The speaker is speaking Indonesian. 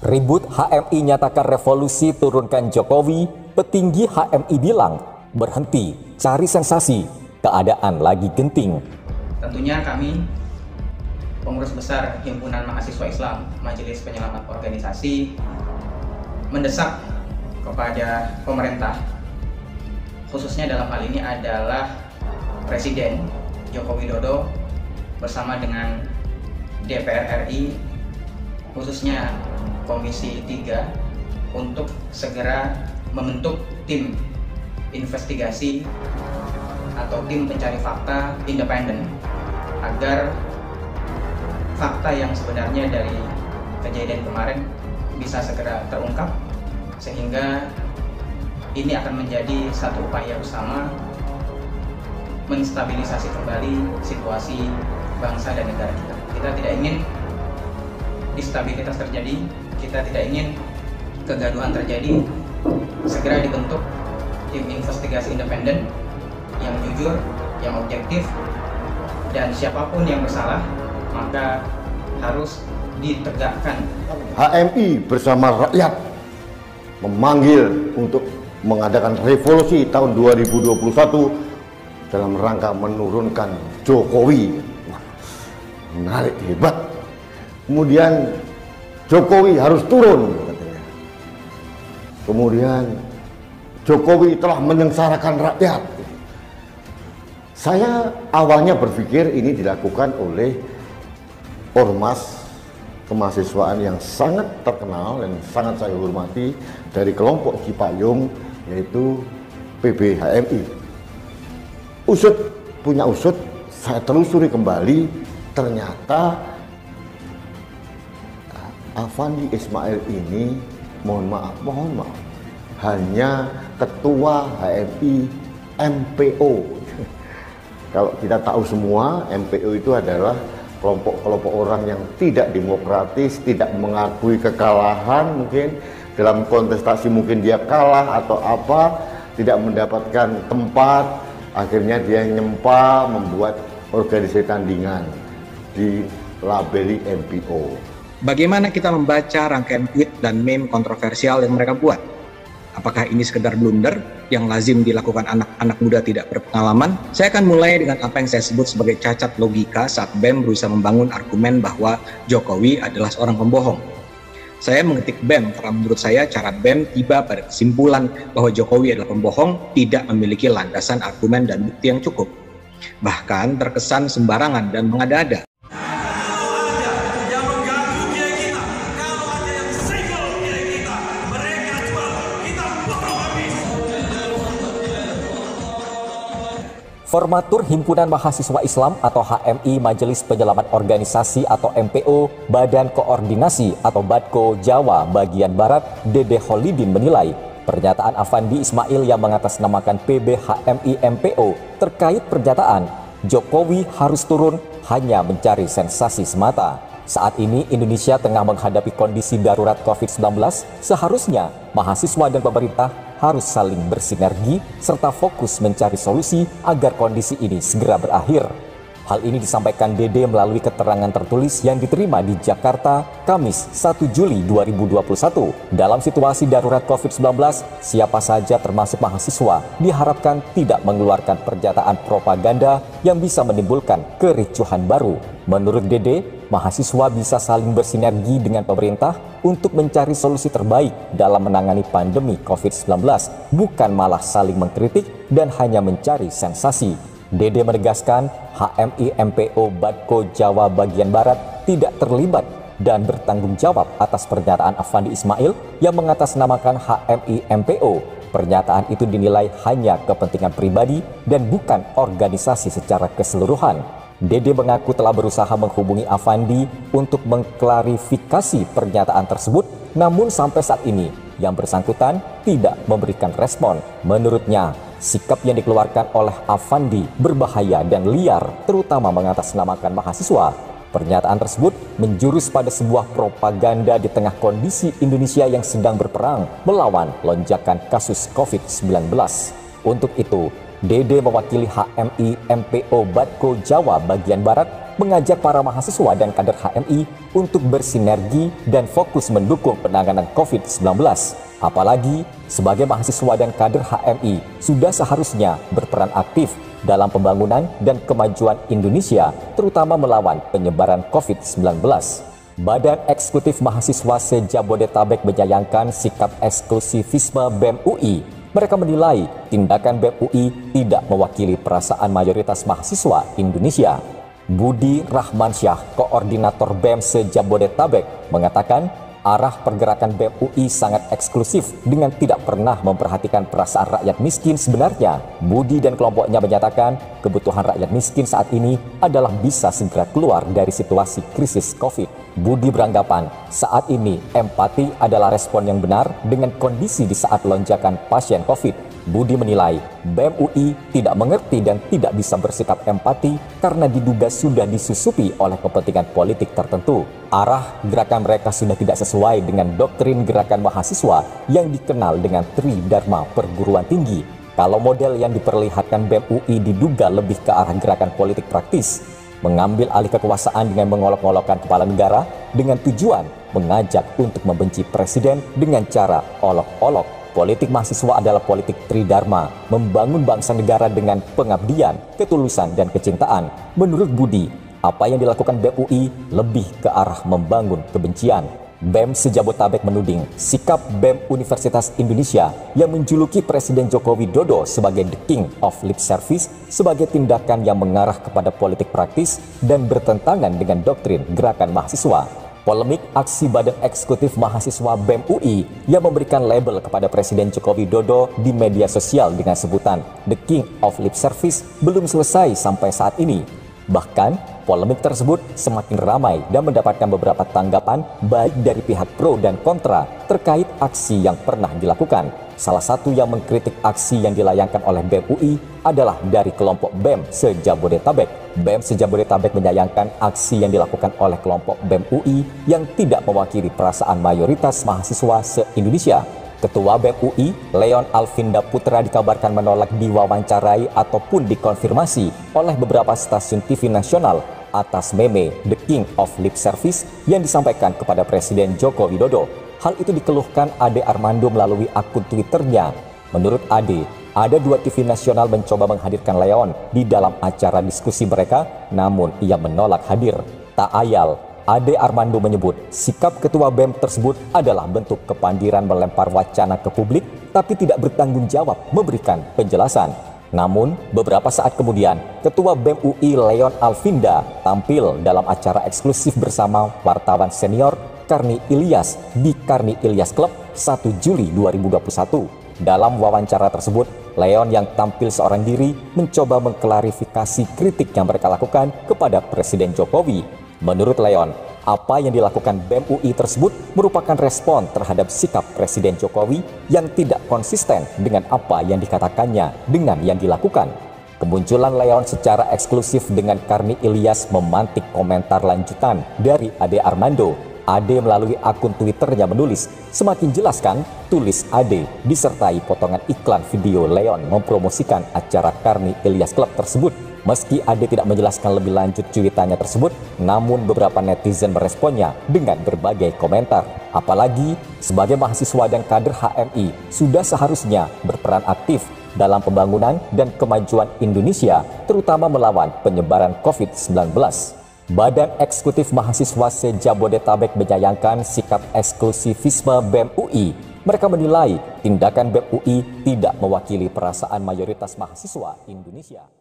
Ribut HMI nyatakan revolusi turunkan Jokowi, petinggi HMI bilang berhenti cari sensasi, keadaan lagi genting. Tentunya kami, pengurus besar Himpunan Mahasiswa Islam Majelis Penyelamat Organisasi, mendesak kepada pemerintah, khususnya dalam hal ini adalah Presiden Joko Widodo bersama dengan DPR RI, khususnya Komisi 3, untuk segera membentuk tim investigasi atau tim pencari fakta independen agar fakta yang sebenarnya dari kejadian kemarin bisa segera terungkap, sehingga ini akan menjadi satu upaya bersama menstabilisasi kembali situasi bangsa dan negara kita. Kita tidak ingin instabilitas terjadi, kita tidak ingin kegaduhan terjadi. Segera dibentuk tim investigasi independen yang jujur, yang objektif, dan siapapun yang bersalah maka harus ditegakkan. HMI bersama rakyat memanggil untuk mengadakan revolusi tahun 2021 dalam rangka menurunkan Jokowi. Menarik, hebat. Kemudian Jokowi harus turun katanya. Kemudian Jokowi telah menyengsarakan rakyat. Saya awalnya berpikir ini dilakukan oleh ormas kemahasiswaan yang sangat terkenal dan sangat saya hormati dari kelompok Cipayung, yaitu PBHMI. Punya usut, saya telusuri kembali, ternyata Afandi Ismail ini, mohon maaf, hanya ketua HMI MPO. Kalau kita tahu semua, MPO itu adalah kelompok-kelompok orang yang tidak demokratis, tidak mengakui kekalahan, mungkin dalam kontestasi mungkin dia kalah atau apa, tidak mendapatkan tempat, akhirnya dia nyempa membuat organisasi tandingan di labeli MPO. Bagaimana kita membaca rangkaian tweet dan meme kontroversial yang mereka buat? Apakah ini sekedar blunder yang lazim dilakukan anak-anak muda tidak berpengalaman? Saya akan mulai dengan apa yang saya sebut sebagai cacat logika saat BEM berusaha membangun argumen bahwa Jokowi adalah seorang pembohong. Saya mengetik BEM karena menurut saya cara BEM tiba pada kesimpulan bahwa Jokowi adalah pembohong tidak memiliki landasan argumen dan bukti yang cukup. Bahkan terkesan sembarangan dan mengada-ada. Formatur Himpunan Mahasiswa Islam atau HMI Majelis Penyelamat Organisasi atau MPO Badan Koordinasi atau Badko Jawa Bagian Barat Dede Holidin menilai pernyataan Afandi Ismail yang mengatasnamakan PBHMI MPO terkait pernyataan Jokowi harus turun hanya mencari sensasi semata. Saat ini Indonesia tengah menghadapi kondisi darurat COVID-19, seharusnya mahasiswa dan pemerintah harus saling bersinergi serta fokus mencari solusi agar kondisi ini segera berakhir. Hal ini disampaikan Dede melalui keterangan tertulis yang diterima di Jakarta, Kamis 1 Juli 2021. Dalam situasi darurat COVID-19, siapa saja termasuk mahasiswa diharapkan tidak mengeluarkan pernyataan propaganda yang bisa menimbulkan kericuhan baru. Menurut Dede, mahasiswa bisa saling bersinergi dengan pemerintah untuk mencari solusi terbaik dalam menangani pandemi COVID-19, bukan malah saling mengkritik dan hanya mencari sensasi. Dede menegaskan HMI MPO Badko Jawa Bagian Barat tidak terlibat dan bertanggung jawab atas pernyataan Afandi Ismail yang mengatasnamakan HMI MPO. Pernyataan itu dinilai hanya kepentingan pribadi dan bukan organisasi secara keseluruhan. Dede mengaku telah berusaha menghubungi Afandi untuk mengklarifikasi pernyataan tersebut, namun sampai saat ini yang bersangkutan tidak memberikan respon. Menurutnya, sikap yang dikeluarkan oleh Afandi berbahaya dan liar, terutama mengatasnamakan mahasiswa. Pernyataan tersebut menjurus pada sebuah propaganda di tengah kondisi Indonesia yang sedang berperang melawan lonjakan kasus COVID-19. Untuk itu, Dede mewakili HMI MPO Badko Jawa Bagian Barat mengajak para mahasiswa dan kader HMI untuk bersinergi dan fokus mendukung penanganan COVID-19. Apalagi sebagai mahasiswa dan kader HMI sudah seharusnya berperan aktif dalam pembangunan dan kemajuan Indonesia, terutama melawan penyebaran COVID-19. Badan Eksekutif Mahasiswa se-Jabodetabek menyayangkan sikap eksklusivisme BEM UI. Mereka menilai tindakan BEM UI tidak mewakili perasaan mayoritas mahasiswa Indonesia. Budi Rahmansyah, koordinator BEM se-Jabodetabek, mengatakan arah pergerakan BEM UI sangat eksklusif dengan tidak pernah memperhatikan perasaan rakyat miskin sebenarnya. Budi dan kelompoknya menyatakan kebutuhan rakyat miskin saat ini adalah bisa segera keluar dari situasi krisis COVID. Budi beranggapan saat ini empati adalah respon yang benar dengan kondisi di saat lonjakan pasien COVID. Budi menilai BEM UI tidak mengerti dan tidak bisa bersikap empati karena diduga sudah disusupi oleh kepentingan politik tertentu. Arah gerakan mereka sudah tidak sesuai dengan doktrin gerakan mahasiswa yang dikenal dengan Tridharma perguruan tinggi. Kalau model yang diperlihatkan BEM UI diduga lebih ke arah gerakan politik praktis, mengambil alih kekuasaan dengan mengolok-olokkan kepala negara dengan tujuan mengajak untuk membenci presiden dengan cara olok-olok. Politik mahasiswa adalah politik Tridharma, membangun bangsa negara dengan pengabdian, ketulusan, dan kecintaan. Menurut Budi, apa yang dilakukan BEM UI lebih ke arah membangun kebencian. BEM se-Jabodetabek menuding sikap BEM Universitas Indonesia yang menjuluki Presiden Joko Widodo sebagai the king of lip service sebagai tindakan yang mengarah kepada politik praktis dan bertentangan dengan doktrin gerakan mahasiswa. Polemik aksi Badan Eksekutif Mahasiswa BEM UI yang memberikan label kepada Presiden Joko Widodo di media sosial dengan sebutan The King of Lip Service belum selesai sampai saat ini. Bahkan, polemik tersebut semakin ramai dan mendapatkan beberapa tanggapan baik dari pihak pro dan kontra terkait aksi yang pernah dilakukan. Salah satu yang mengkritik aksi yang dilayangkan oleh BEM UI adalah dari kelompok BEM se-Jabodetabek. BEM se-Jabodetabek menyayangkan aksi yang dilakukan oleh kelompok BEM UI yang tidak mewakili perasaan mayoritas mahasiswa se-Indonesia. Ketua BEM UI, Leon Alvinda Putra, dikabarkan menolak diwawancarai ataupun dikonfirmasi oleh beberapa stasiun TV nasional atas meme The King of Lip Service yang disampaikan kepada Presiden Joko Widodo. Hal itu dikeluhkan Ade Armando melalui akun Twitternya. Menurut Ade, ada dua TV nasional mencoba menghadirkan Leon di dalam acara diskusi mereka, namun ia menolak hadir. Tak ayal, Ade Armando menyebut sikap Ketua BEM tersebut adalah bentuk kepandiran melempar wacana ke publik, tapi tidak bertanggung jawab memberikan penjelasan. Namun, beberapa saat kemudian, Ketua BEM UI Leon Alvinda tampil dalam acara eksklusif bersama wartawan senior Karni Ilyas di Karni Ilyas Club 1 Juli 2021. Dalam wawancara tersebut, Leon yang tampil seorang diri mencoba mengklarifikasi kritik yang mereka lakukan kepada Presiden Jokowi. Menurut Leon, apa yang dilakukan BEM UI tersebut merupakan respon terhadap sikap Presiden Jokowi yang tidak konsisten dengan apa yang dikatakannya dengan yang dilakukan. Kemunculan Leon secara eksklusif dengan Karni Ilyas memantik komentar lanjutan dari Ade Armando. Ade melalui akun Twitternya menulis, "Semakin jelas kan?" tulis Ade, disertai potongan iklan video Leon mempromosikan acara Karni Ilyas Club tersebut. Meski Ade tidak menjelaskan lebih lanjut cuitannya tersebut, namun beberapa netizen meresponnya dengan berbagai komentar. Apalagi sebagai mahasiswa dan kader HMI sudah seharusnya berperan aktif dalam pembangunan dan kemajuan Indonesia, terutama melawan penyebaran COVID-19. Badan Eksekutif Mahasiswa se-Jabodetabek menyayangkan sikap eksklusivisme BEM UI. Mereka menilai tindakan BEM UI tidak mewakili perasaan mayoritas mahasiswa Indonesia.